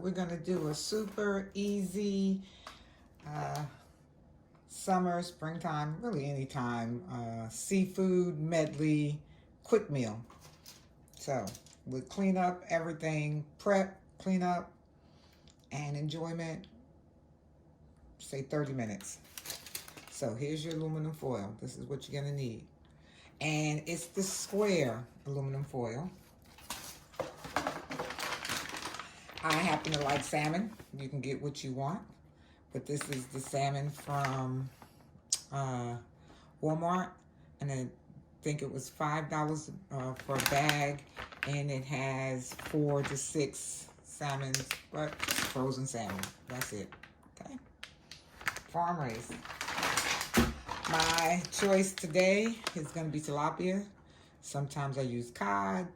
we're gonna do a super easy summer, springtime, really anytime, seafood medley quick meal. So we'll clean up everything, prep, clean up, and enjoyment, say 30 minutes. So here's your aluminum foil. This is what you're gonna need. And it's the square aluminum foil. I happen to like salmon. You can get what you want. But this is the salmon from Walmart. And I think it was $5 for a bag. And it has 4 to 6 salmons, but frozen salmon. That's it. Okay. Farm raised. My choice today is going to be tilapia. Sometimes I use cod.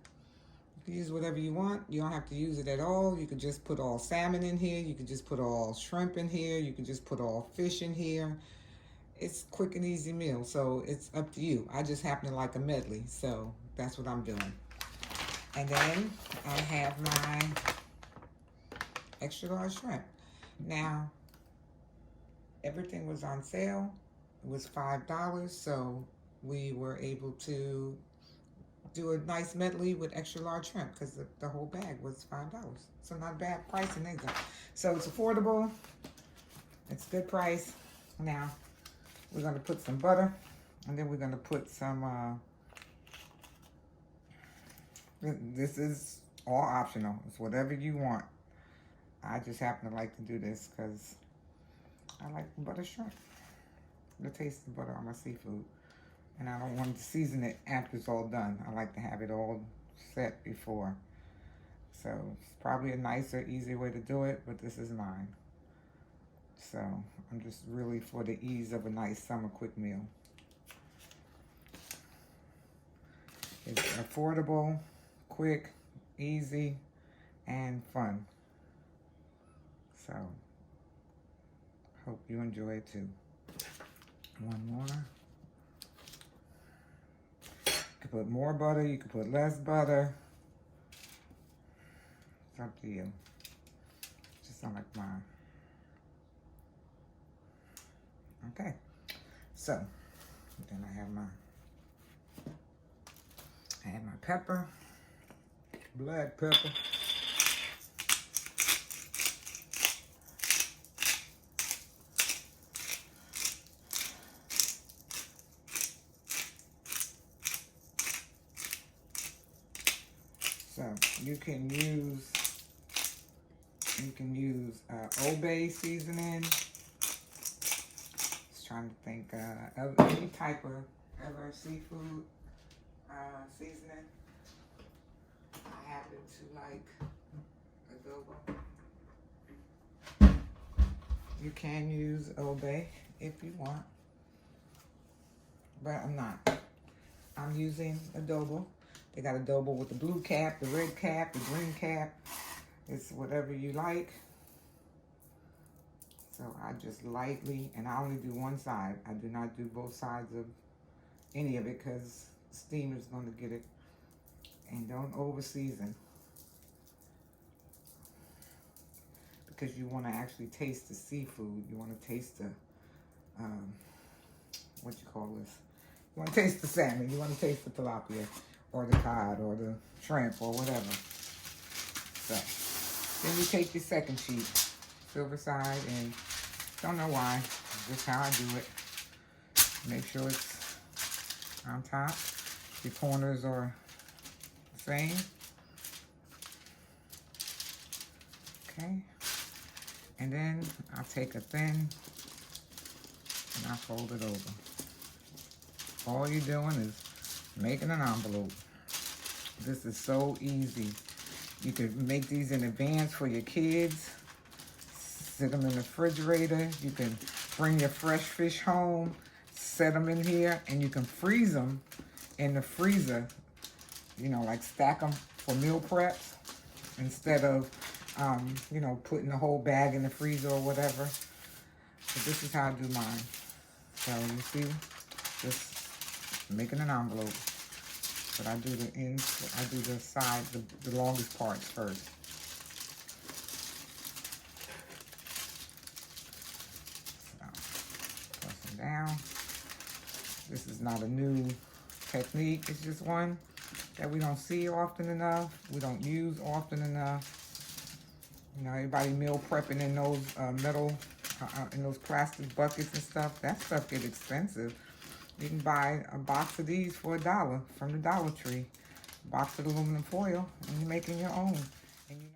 You can use whatever you want. You don't have to use it at all. You could just put all salmon in here. You could just put all shrimp in here. You could just put all fish in here. It's a quick and easy meal, so it's up to you. I just happen to like a medley, so that's what I'm doing. And then I have my extra large shrimp. Now, everything was on sale. It was $5, so we were able to do a nice medley with extra large shrimp because the whole bag was $5. So not a bad pricing either. So it's affordable. It's a good price. Now we're going to put some butter, and then we're going to put some, this is all optional. It's whatever you want. I just happen to like to do this because I like butter shrimp. The taste of butter on my seafood. And I don't want to season it after it's all done. I like to have it all set before. So it's probably a nicer, easier way to do it, but this is mine. So I'm just really for the ease of a nice summer quick meal. It's affordable, quick, easy, and fun. So hope you enjoy it too. One more. You can put more butter, you can put less butter. It's up to you. Just not like mine. Okay. So then I have my pepper, black pepper. So you can use Old Bay seasoning. Just trying to think of any type of other seafood seasoning. I happen to like adobo. You can use Old Bay if you want, but I'm not. I'm using adobo. They got adobo with the blue cap, the red cap, the green cap. It's whatever you like. So I just lightly, and I only do one side. I do not do both sides of any of it because steam is going to get it. And don't over season, because you want to actually taste the seafood. You want to taste the, what you call this? You want to taste the salmon. You want to taste the tilapia, or the cod, or the shrimp, or whatever. So, then you take your second sheet, silver side, and don't know why, just how I do it. Make sure it's on top. Your corners are the same. Okay. And then I'll take a thin, and I'll fold it over. All you're doing is making an envelope. This is so easy. You could make these in advance for your kids. Sit them in the refrigerator. You can bring your fresh fish home, set them in here, and you can freeze them in the freezer. You know, like stack them for meal preps instead of, you know, putting the whole bag in the freezer or whatever. So this is how I do mine. So you see, just making an envelope. But I do the ends, I do the side, the longest parts first. is not a new technique. It's just one that we don't see often enough. We don't use often enough. You know, everybody meal prepping in those in those plastic buckets and stuff. That stuff gets expensive. You can buy a box of these for $1 from the Dollar Tree. Box of aluminum foil, and you're making your own. And you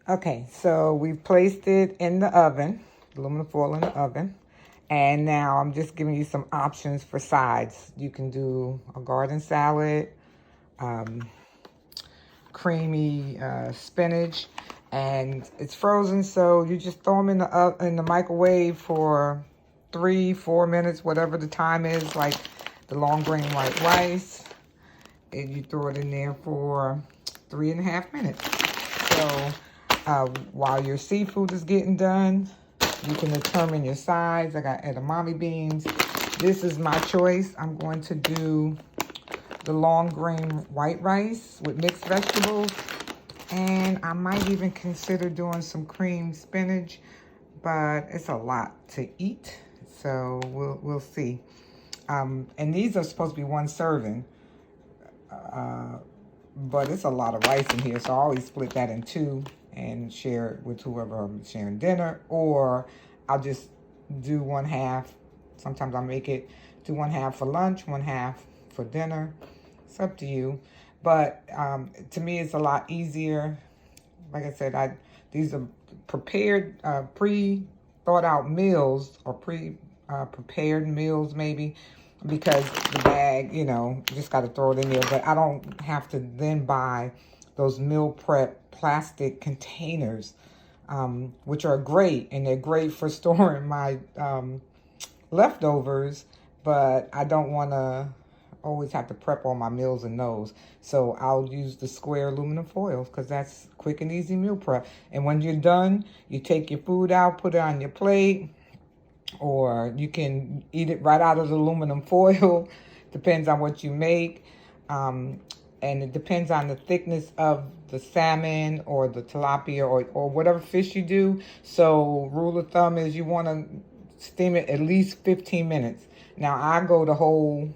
Okay, so we've placed it in the oven, aluminum foil in the oven. And now I'm just giving you some options for sides. You can do a garden salad, creamy spinach, and it's frozen, so you just throw them in the microwave for 3-4 minutes, whatever the time is, like the long grain white rice. And you throw it in there for 3.5 minutes. So while your seafood is getting done, you can determine your sides. I got edamame beans. This is my choice. I'm going to do the long grain white rice with mixed vegetables. And I might even consider doing some cream spinach, but it's a lot to eat. So we'll see. And these are supposed to be one serving. But it's a lot of rice in here, so I always split that in two and share it with whoever I'm sharing dinner, or I'll just do 1/2. Sometimes I'll make it do 1/2 for lunch, 1/2 for dinner. It's up to you. But to me, it's a lot easier. Like I said, these are prepared, pre-thought out meals, or prepared meals maybe, because the bag, you know, you just got to throw it in there. But I don't have to then buy those meal prep plastic containers, which are great, and they're great for storing my leftovers, but I don't want to always have to prep all my meals in those. So I'll use the square aluminum foil because that's quick and easy meal prep. And when you're done, you take your food out, put it on your plate, or you can eat it right out of the aluminum foil. Depends on what you make. And it depends on the thickness of the salmon or the tilapia or whatever fish you do. So rule of thumb is you want to steam it at least 15 minutes. Now I go the whole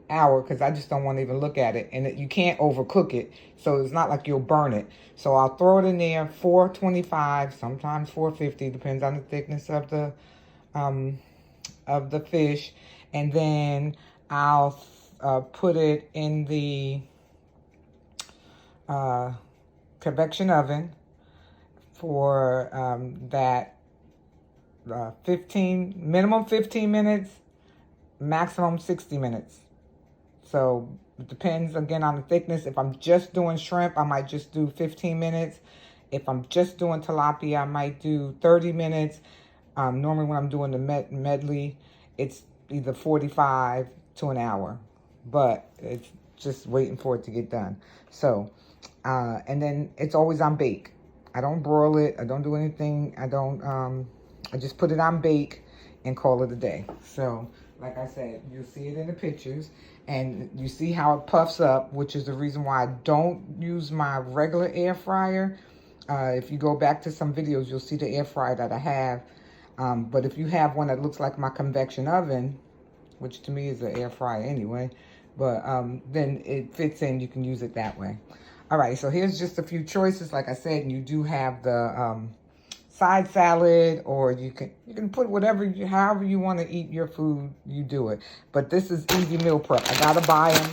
hour because I just don't want to even look at it. And you can't overcook it. So it's not like you'll burn it. So I'll throw it in there, 425, sometimes 450, depends on the thickness of the fish. And then I'll put it in the convection oven for that minimum 15 minutes, maximum 60 minutes. So it depends again on the thickness. If I'm just doing shrimp, I might just do 15 minutes. If I'm just doing tilapia, I might do 30 minutes. Normally when I'm doing the medley, it's either 45 to an hour, but it's just waiting for it to get done. So, and then it's always on bake. I don't broil it. I don't do anything. I just put it on bake and call it a day. So, like I said, you'll see it in the pictures, and you see how it puffs up, which is the reason why I don't use my regular air fryer. If you go back to some videos, you'll see the air fryer that I have. But if you have one that looks like my convection oven, which to me is an air fryer anyway, but then it fits in, you can use it that way. All right, so here's just a few choices. Like I said, you do have the side salad, or you can put however you want to eat your food, you do it. But this is easy meal prep. I gotta buy them.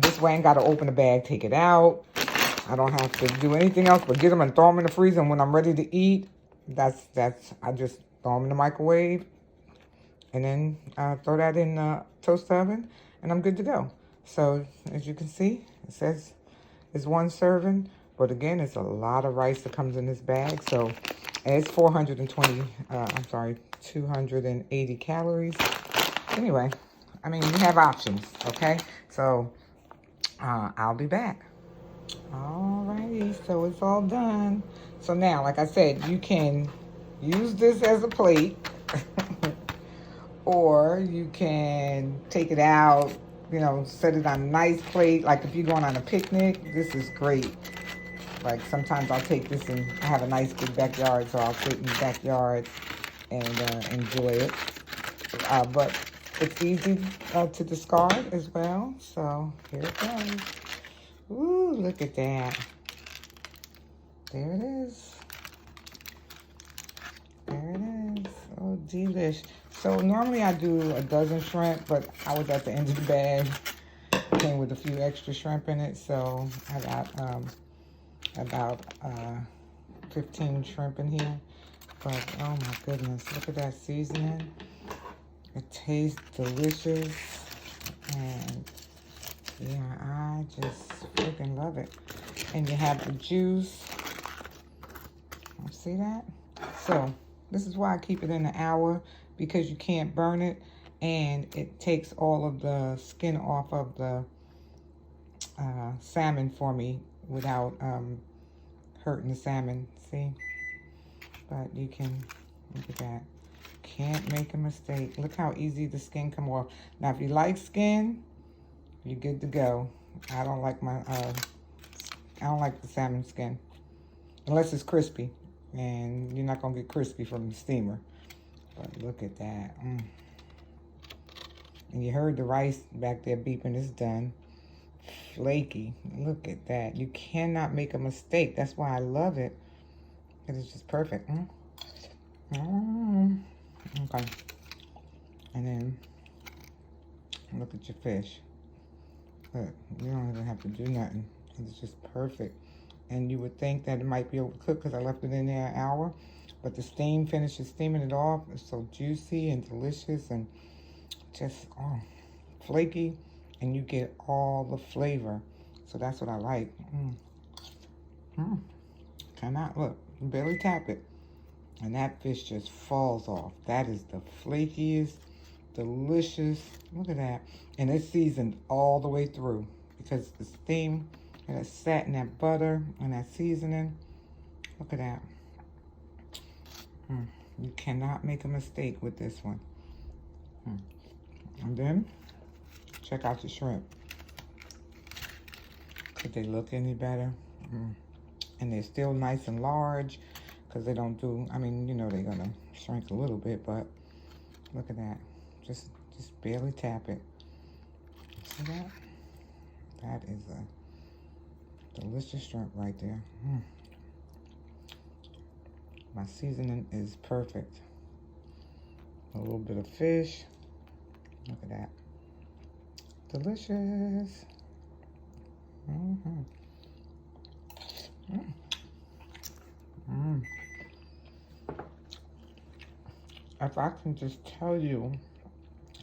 This way I ain't gotta open the bag, take it out. I don't have to do anything else but get them and throw them in the freezer. And when I'm ready to eat, I just throw them in the microwave, and then throw that in the toaster oven, and I'm good to go. So as you can see, it says it's one serving, but again, it's a lot of rice that comes in this bag. So it's 280 calories. Anyway, I mean, you have options, okay? So, I'll be back. Alrighty, so it's all done. So now, like I said, you can use this as a plate, or you can take it out, you know, set it on a nice plate. Like if you're going on a picnic, this is great. Like sometimes I'll take this, and I have a nice big backyard, so I'll sit in the backyard and enjoy it. But it's easy to discard as well. So here it goes. Ooh, look at that. There it is. There it is. Oh, delish. So normally I do a dozen shrimp, but I was at the end of the bag. Came with a few extra shrimp in it, so I got about 15 shrimp in here. But oh my goodness, look at that seasoning. It tastes delicious, and yeah, I just freaking love it. And you have the juice. See that? So this is why I keep it in an hour, because you can't burn it, and it takes all of the skin off of the salmon for me without hurting the salmon. See? But you can, look at that. Can't make a mistake. Look how easy the skin come off. Now, if you like skin, you're good to go. I don't like the salmon skin unless it's crispy, and you're not gonna get crispy from the steamer. But look at that. And you heard the rice back there beeping. It's done. Flaky. Look at that. You cannot make a mistake. That's why I love it. It is just perfect. Okay. And then look at your fish. Look, you don't even have to do nothing. It's just perfect. And you would think that it might be overcooked because I left it in there an hour, but the steam finishes steaming it off. It's so juicy and delicious, and just flaky, and you get all the flavor. So that's what I like. Cannot look. You barely tap it, and that fish just falls off. That is the flakiest, delicious. Look at that. And it's seasoned all the way through because the steam and it sat in that butter and that seasoning. Look at that. You cannot make a mistake with this one. And then check out the shrimp. Could they look any better? And they're still nice and large, because they don't do, I mean, you know, they're gonna shrink a little bit, but look at that. Just barely tap it. See that? That is a delicious shrimp right there. My seasoning is perfect. A little bit of fish. Look at that. Delicious. If I can just tell you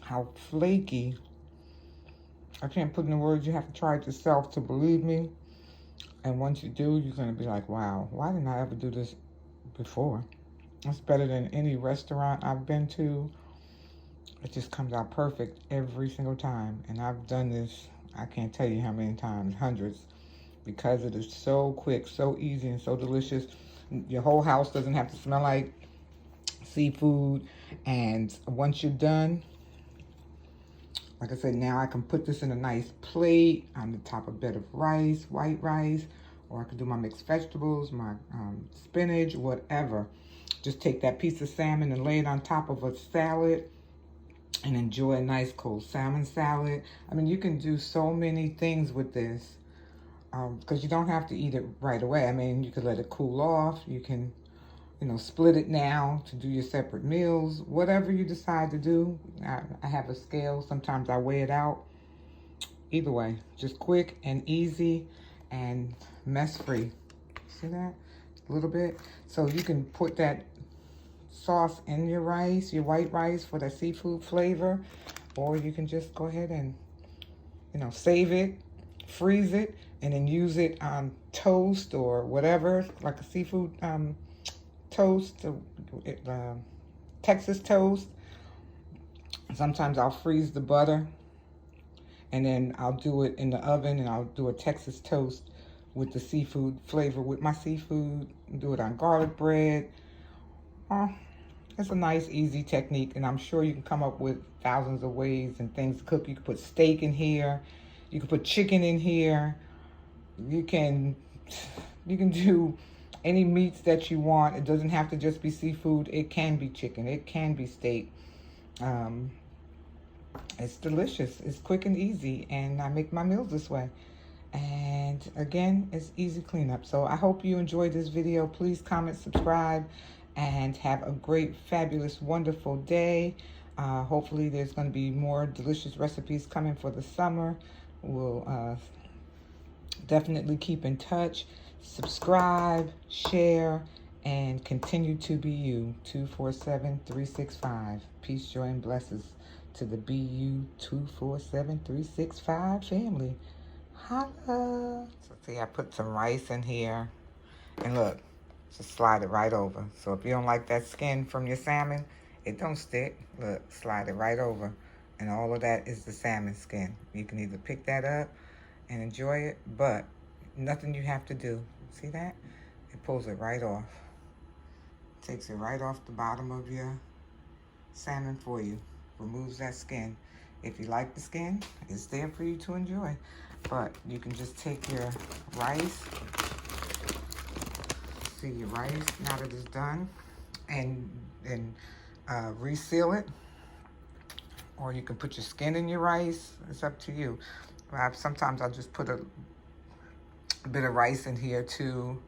how flaky, I can't put in words. You have to try it yourself to believe me. And once you do, you're going to be like, wow, why didn't I ever do this before? It's better than any restaurant I've been to. It just comes out perfect every single time. And I've done this, I can't tell you how many times, hundreds, because it is so quick, so easy, and so delicious. Your whole house doesn't have to smell like seafood. And once you're done, like I said, now I can put this in a nice plate on the top of a bed of rice, white rice, or I can do my mixed vegetables, my spinach, whatever. Just take that piece of salmon and lay it on top of a salad and enjoy a nice cold salmon salad. I mean, you can do so many things with this because you don't have to eat it right away. I mean, you could let it cool off. You can, you know, split it now to do your separate meals. Whatever you decide to do. I have a scale. Sometimes I weigh it out. Either way, just quick and easy and mess-free. See that? A little bit. So you can put that sauce in your rice, your white rice, for the seafood flavor, or you can just go ahead and, you know, save it, freeze it, and then use it on toast or whatever, like a seafood toast, Texas toast. Sometimes I'll freeze the butter, and then I'll do it in the oven, and I'll do a Texas toast with the seafood flavor with my seafood. Do it on garlic bread. It's a nice, easy technique, and I'm sure you can come up with thousands of ways and things to cook. You can put steak in here. You can put chicken in here. You can do any meats that you want. It doesn't have to just be seafood. It can be chicken. It can be steak. It's delicious. It's quick and easy, and I make my meals this way. And again, it's easy cleanup. So I hope you enjoyed this video. Please comment, subscribe, and have a great, fabulous, wonderful day. Hopefully there's going to be more delicious recipes coming for the summer. We'll definitely keep in touch. Subscribe, share, and continue to be you. 247-365. Peace, joy, and blessings to the BU 247-365 family. Holla. So see, I put some rice in here. And look, just slide it right over. So if you don't like that skin from your salmon, it don't stick. Look, slide it right over. And all of that is the salmon skin. You can either pick that up and enjoy it, but nothing you have to do. See that? It pulls it right off. Takes it right off the bottom of your salmon for you. Removes that skin. If you like the skin, it's there for you to enjoy. But you can just take your rice, see your rice now that it's done, and reseal it. Or you can put your skin in your rice. It's up to you. Sometimes I'll just put a bit of rice in here to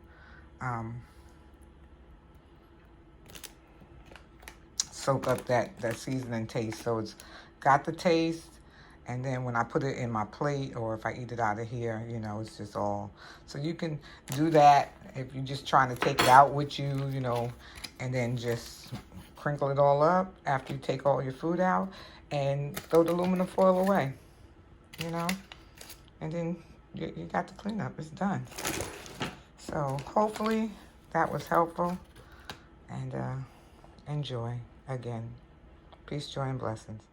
soak up that seasoning taste. So it's got the taste, and then when I put it in my plate, or if I eat it out of here, you know, it's just all. So you can do that if you're just trying to take it out with you, you know, and then just crinkle it all up after you take all your food out and throw the aluminum foil away, you know, and then you got the cleanup. It's done. So hopefully that was helpful, and enjoy again. Peace, joy, and blessings.